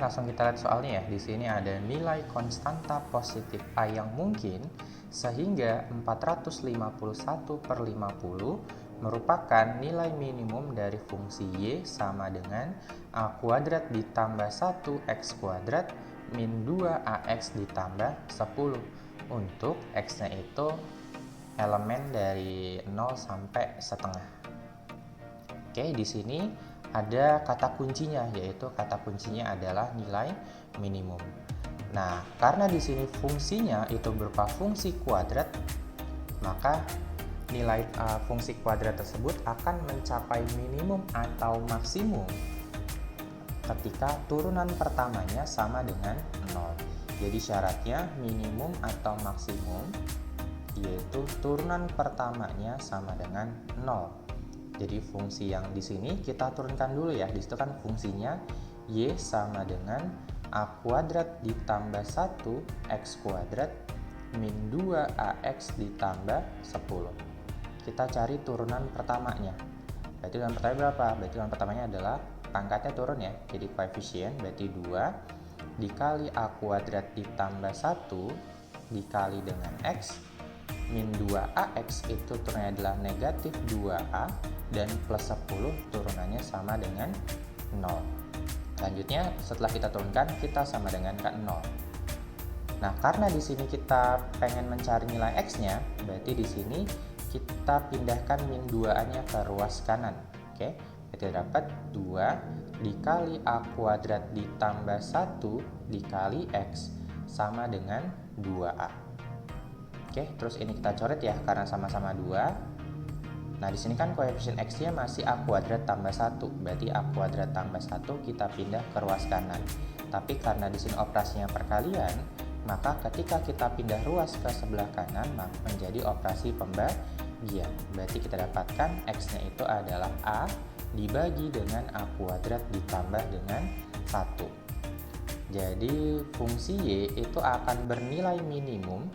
langsung kita lihat soalnya ya. Di sini ada nilai konstanta positif A yang mungkin sehingga 451 per 50 merupakan nilai minimum dari fungsi Y sama dengan A kuadrat ditambah 1X kuadrat min 2AX ditambah 10 untuk X-nya itu elemen dari 0 sampai setengah. Oke, di sini ada kata kuncinya, yaitu kata kuncinya adalah nilai minimum. Nah, karena di sini fungsinya itu berupa fungsi kuadrat, maka nilai fungsi kuadrat tersebut akan mencapai minimum atau maksimum ketika turunan pertamanya sama dengan 0. Jadi syaratnya minimum atau maksimum yaitu turunan pertamanya sama dengan 0. Jadi fungsi yang di sini kita turunkan dulu ya. Di situ kan fungsinya Y sama dengan A kuadrat ditambah 1X kuadrat min 2AX ditambah 10. Kita cari turunan pertamanya. Berarti turunan pertamanya berapa? Berarti turunan pertamanya adalah pangkatnya turun ya. Jadi koefisien berarti 2 dikali A kuadrat ditambah 1 dikali dengan X min 2AX itu turunannya adalah negatif 2A dan plus 10 turunannya sama dengan 0. Selanjutnya setelah kita turunkan kita sama dengan ke 0. Nah, karena di sini kita pengen mencari nilai X-nya, berarti di sini kita pindahkan min 2A-nya ke ruas kanan. Oke, kita dapat 2 dikali A kuadrat ditambah 1 dikali X sama dengan 2A. Oke, terus ini kita coret ya karena sama-sama 2. Nah, di sini kan koefisien X-nya masih A kuadrat tambah 1. Berarti A kuadrat tambah 1 kita pindah ke ruas kanan. Tapi karena di sini operasinya perkalian, maka ketika kita pindah ruas ke sebelah kanan, maka menjadi operasi pembagian. Berarti kita dapatkan X-nya itu adalah A dibagi dengan A kuadrat ditambah dengan 1. Jadi fungsi Y itu akan bernilai minimum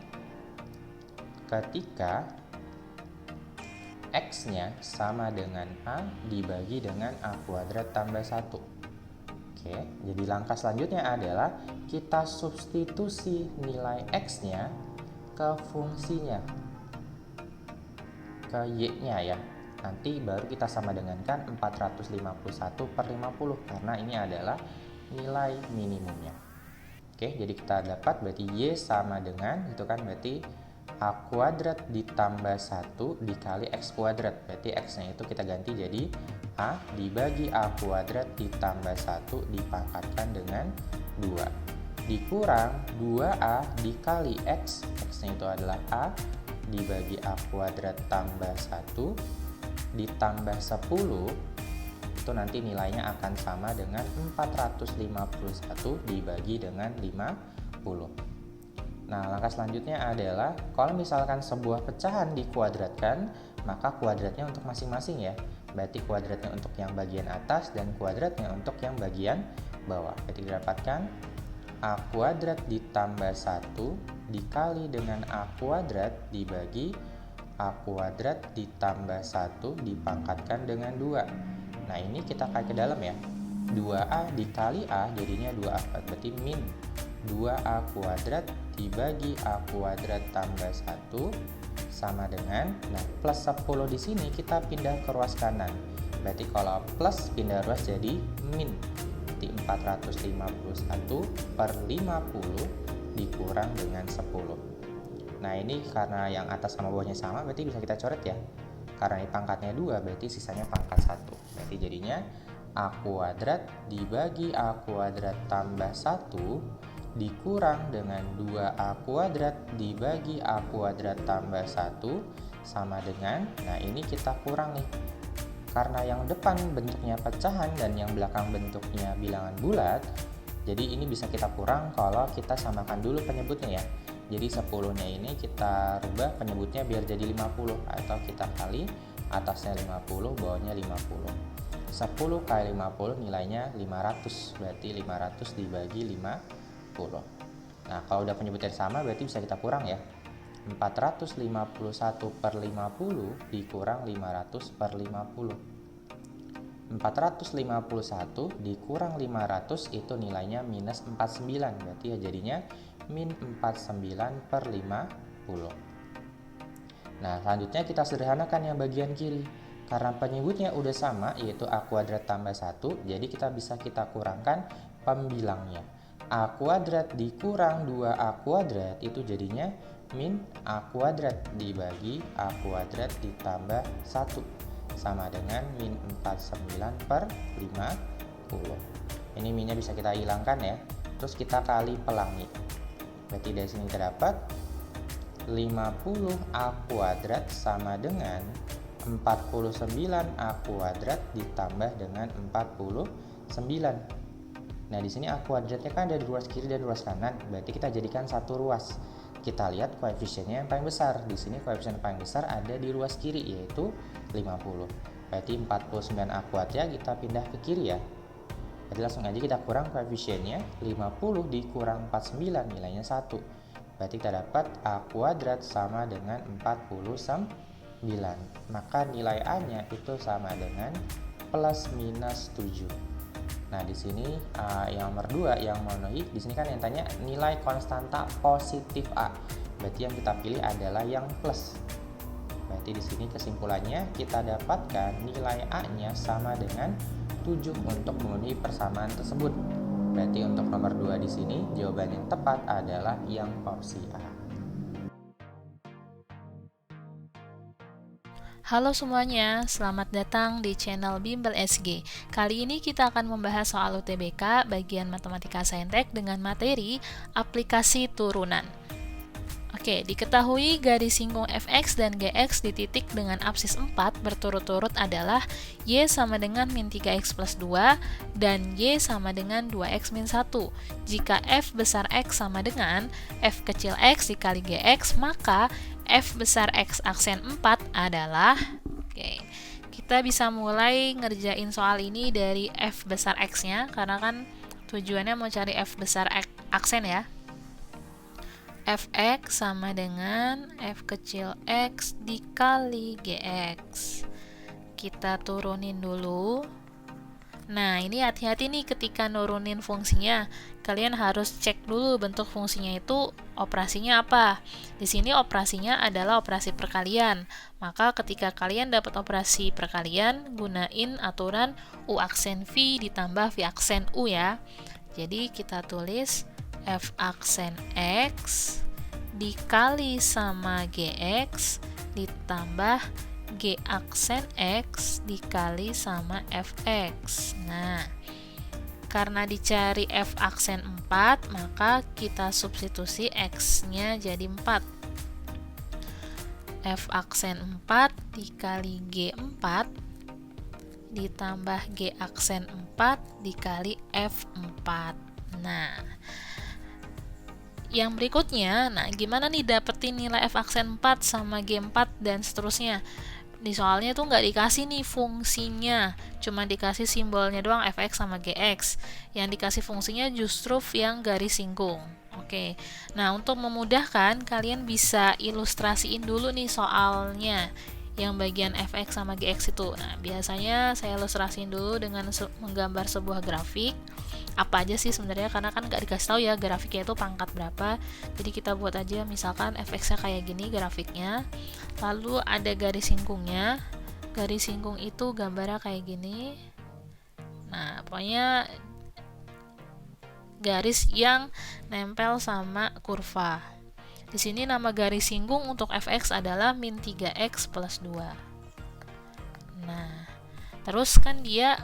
ketika X-nya sama dengan A dibagi dengan A kuadrat tambah 1. Oke, jadi langkah selanjutnya adalah kita substitusi nilai X-nya ke fungsinya, ke Y-nya ya. Nanti baru kita sama dengankan 451 per 50 karena ini adalah nilai minimumnya. Oke, jadi kita dapat berarti Y sama dengan, itu kan berarti A kuadrat ditambah 1 dikali X kuadrat. Berarti X-nya itu kita ganti jadi A dibagi A kuadrat ditambah 1 dipangkatkan dengan 2. Dikurang 2A dikali X. X-nya itu adalah A dibagi A kuadrat tambah 1 ditambah 10. Itu nanti nilainya akan sama dengan 451 dibagi dengan 50. Nah, langkah selanjutnya adalah kalau misalkan sebuah pecahan dikuadratkan, maka kuadratnya untuk masing-masing ya. Berarti kuadratnya untuk yang bagian atas dan kuadratnya untuk yang bagian bawah. Berarti didapatkan A kuadrat ditambah 1 dikali dengan A kuadrat dibagi A kuadrat ditambah 1 dipangkatkan dengan 2. Nah, ini kita kali ke dalam ya. 2A dikali A jadinya 2A. Berarti min 2A kuadrat dibagi A kuadrat tambah 1 sama dengan, nah plus 10 di sini kita pindah ke ruas kanan. Berarti kalau plus pindah ruas jadi min. Berarti 451 per 50 dikurang dengan 10. Nah, ini karena yang atas sama bawahnya sama berarti bisa kita coret ya. Karena ini pangkatnya 2 berarti sisanya pangkat 1. Berarti jadinya A kuadrat dibagi A kuadrat tambah 1 dikurang dengan 2A kuadrat dibagi A kuadrat tambah 1 sama dengan, nah ini kita kurang nih. Karena yang depan bentuknya pecahan dan yang belakang bentuknya bilangan bulat, jadi ini bisa kita kurang kalau kita samakan dulu penyebutnya ya. Jadi 10-nya ini kita rubah penyebutnya biar jadi 50 atau kita kali atasnya 50, bawahnya 50. 10 kali 50 nilainya 500, berarti 500 dibagi 50. Nah, kalau udah penyebutnya sama berarti bisa kita kurang ya. 451 per 50 dikurang 500 per 50. 451 dikurang 500 itu nilainya minus 49, berarti ya jadinya min 49 per 50. Nah, selanjutnya kita sederhanakan yang bagian kiri. Karena penyebutnya udah sama, yaitu A kuadrat tambah 1, jadi kita bisa kurangkan pembilangnya. A kuadrat dikurang 2A kuadrat itu jadinya min A kuadrat dibagi A kuadrat ditambah 1 sama dengan min 49 per 50. Ini minnya bisa kita hilangkan ya. Terus kita kali pelangi. Berarti dari sini kita dapat 50A kuadrat sama dengan 49A kuadrat ditambah dengan 49. Nah, di sini A kuadratnya kan ada di ruas kiri dan ruas kanan. Berarti kita jadikan satu ruas. Kita lihat koefisiennya yang paling besar. Di sini koefisien yang paling besar ada di ruas kiri, yaitu 50. Berarti 49A kuadratnya kita pindah ke kiri ya. Jadi langsung aja kita kurang koefisiennya. 50 dikurang 49 nilainya 1. Berarti kita dapat A kuadrat sama dengan 49. Maka nilai A-nya itu sama dengan plus minus 7. Nah, di sini yang nomor 2 yang memenuhi, di sini kan yang tanya nilai konstanta positif A. Berarti yang kita pilih adalah yang plus. Berarti di sini kesimpulannya kita dapatkan nilai A-nya sama dengan 7 untuk memenuhi persamaan tersebut. Berarti untuk nomor 2 di sini jawaban yang tepat adalah yang opsi A. Halo semuanya, selamat datang di channel Bimbel SG. Kali ini kita akan membahas soal UTBK bagian Matematika Saintek dengan materi aplikasi turunan. Oke, diketahui garis singgung fx dan gx di titik dengan absis 4 berturut-turut adalah y sama dengan min 3x plus 2 dan y sama dengan 2x min 1. Jika f besar x sama dengan f kecil x dikali gx, maka f besar x aksen 4 adalah, kita bisa mulai ngerjain soal ini dari f besar x-nya, karena kan tujuannya mau cari f besar aksen ya. Fx sama dengan f kecil x dikali gx. Kita turunin dulu. Nah, ini hati-hati nih ketika nurunin fungsinya. Kalian harus cek dulu bentuk fungsinya itu operasinya apa. Di sini operasinya adalah operasi perkalian. Maka ketika kalian dapat operasi perkalian, gunain aturan U aksen V ditambah V aksen U ya. Jadi kita tulis F aksen X dikali sama GX ditambah G aksen X dikali sama Fx. Nah, karena dicari F aksen 4, maka kita substitusi X-nya jadi 4. F aksen 4 dikali G4 ditambah G aksen 4 dikali F4. Nah, yang berikutnya, gimana nih dapetin nilai F aksen 4 sama G4 dan seterusnya? Di soalnya tuh nggak dikasih nih fungsinya, cuma dikasih simbolnya doang fx sama gx. Yang dikasih fungsinya justru yang garis singgung. Oke, nah untuk memudahkan kalian bisa ilustrasiin dulu nih soalnya yang bagian fx sama gx itu. Nah, biasanya saya ilustrasiin dulu dengan menggambar sebuah grafik. Apa aja sih sebenarnya, karena kan nggak dikasih tahu ya grafiknya itu pangkat berapa. Jadi kita buat aja misalkan fx-nya kayak gini grafiknya, lalu ada garis singkungnya. Garis singkung itu gambarnya kayak gini. Nah, pokoknya garis yang nempel sama kurva. Di sini nama garis singgung untuk fx adalah min 3x plus 2. Nah, terus kan dia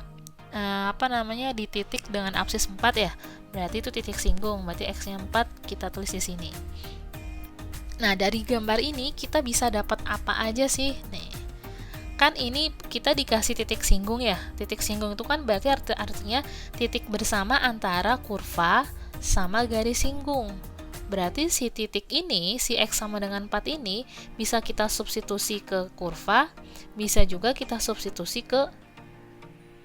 di titik dengan absis 4 ya. Berarti itu titik singgung, berarti x-nya 4 kita tulis di sini. Nah, dari gambar ini kita bisa dapat apa aja sih? Nih. Kan ini kita dikasih titik singgung ya. Titik singgung itu kan berarti artinya titik bersama antara kurva sama garis singgung. Berarti si titik ini, si x sama dengan 4 ini bisa kita substitusi ke kurva, bisa juga kita substitusi ke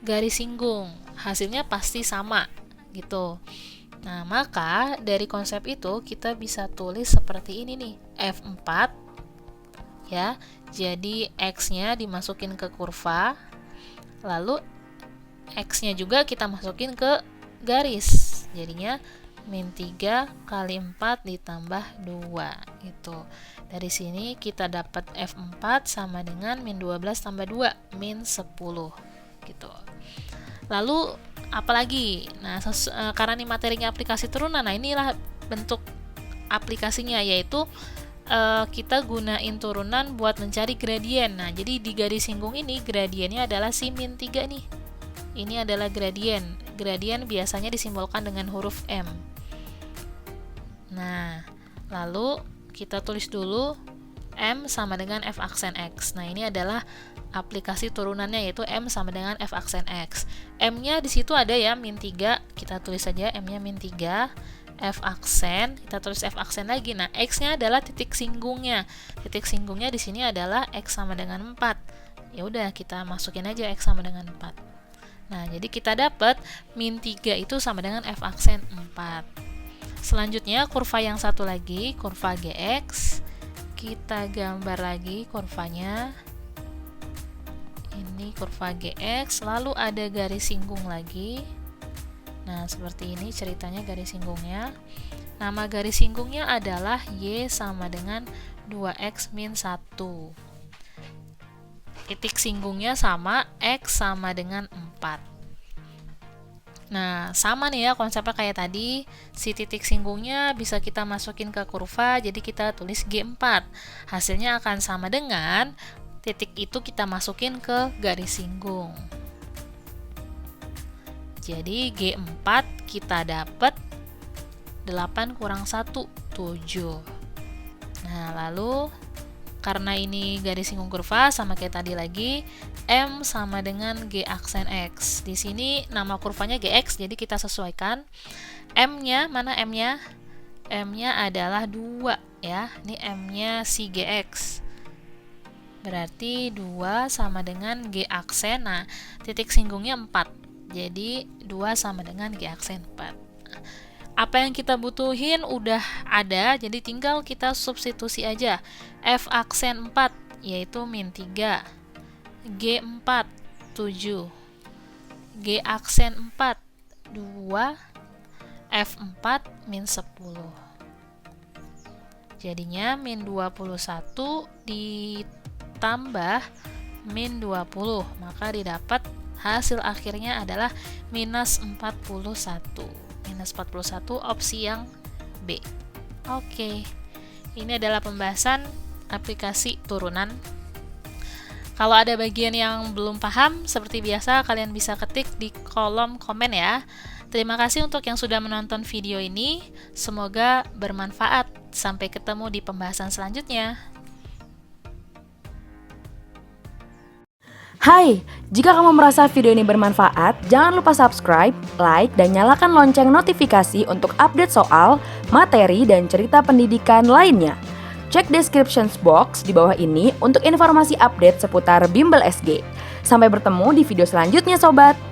garis singgung, hasilnya pasti sama gitu. Nah, maka dari konsep itu kita bisa tulis seperti ini nih, F4 ya. Jadi X-nya dimasukin ke kurva, lalu X-nya juga kita masukin ke garis. Jadinya min 3 kali 4 ditambah 2 gitu. Dari sini kita dapat F4 sama dengan min 12 tambah 2, min 10 gitu. Lalu apalagi? Nah, karena ini materinya aplikasi turunan, nah inilah bentuk aplikasinya, yaitu kita gunain turunan buat mencari gradien. Nah, jadi di garis singgung ini gradiennya adalah si min 3 nih. Ini adalah gradien. Gradien biasanya disimbolkan dengan huruf M. Nah, lalu kita tulis dulu M sama dengan F aksen X. Nah, ini adalah aplikasi turunannya, yaitu M sama dengan F aksen X. M-nya di situ ada ya, min 3. Kita tulis saja M-nya min 3. F aksen, kita tulis F aksen lagi. Nah, X-nya adalah titik singgungnya. Titik singgungnya di sini adalah X sama dengan 4. Ya udah, kita masukin aja X sama dengan 4. Nah, jadi kita dapat min 3 itu sama dengan F aksen 4. Selanjutnya, kurva yang satu lagi, kurva GX. Kita gambar lagi kurvanya. Ini kurva GX, lalu ada garis singgung lagi. Nah, seperti ini ceritanya garis singgungnya. Nama garis singgungnya adalah Y sama dengan 2X min 1. Titik singgungnya sama, X sama dengan 4. Nah, sama nih ya konsepnya kayak tadi. Si titik singgungnya bisa kita masukin ke kurva, jadi kita tulis G4. Hasilnya akan sama dengan titik itu kita masukin ke garis singgung. Jadi G4 kita dapat 8 kurang 1, 7. Nah, lalu karena ini garis singgung kurva sama kayak tadi lagi, M sama dengan G aksen X. Di sini nama kurvanya GX, jadi kita sesuaikan. M-nya, mana M-nya? M-nya adalah 2 ya. Ini M-nya si GX. Berarti 2 sama dengan G aksen. Nah, titik singgungnya 4. Jadi 2 sama dengan G aksen 4. Apa yang kita butuhin udah ada, jadi tinggal kita substitusi aja. F aksen 4 yaitu min 3, G4 7, G aksen 4 2, F4 min 10. Jadinya min 21 ditambah min 20, maka didapat hasil akhirnya adalah minus 41. Minus 41 opsi yang B. Oke, ini adalah pembahasan aplikasi turunan. Kalau ada bagian yang belum paham, seperti biasa kalian bisa ketik di kolom komen ya. Terima kasih untuk yang sudah menonton video ini. Semoga bermanfaat. Sampai ketemu di pembahasan selanjutnya. Hai, jika kamu merasa video ini bermanfaat, jangan lupa subscribe, like, dan nyalakan lonceng notifikasi untuk update soal, materi, dan cerita pendidikan lainnya. Cek description box di bawah ini untuk informasi update seputar Bimbel SG. Sampai bertemu di video selanjutnya, Sobat!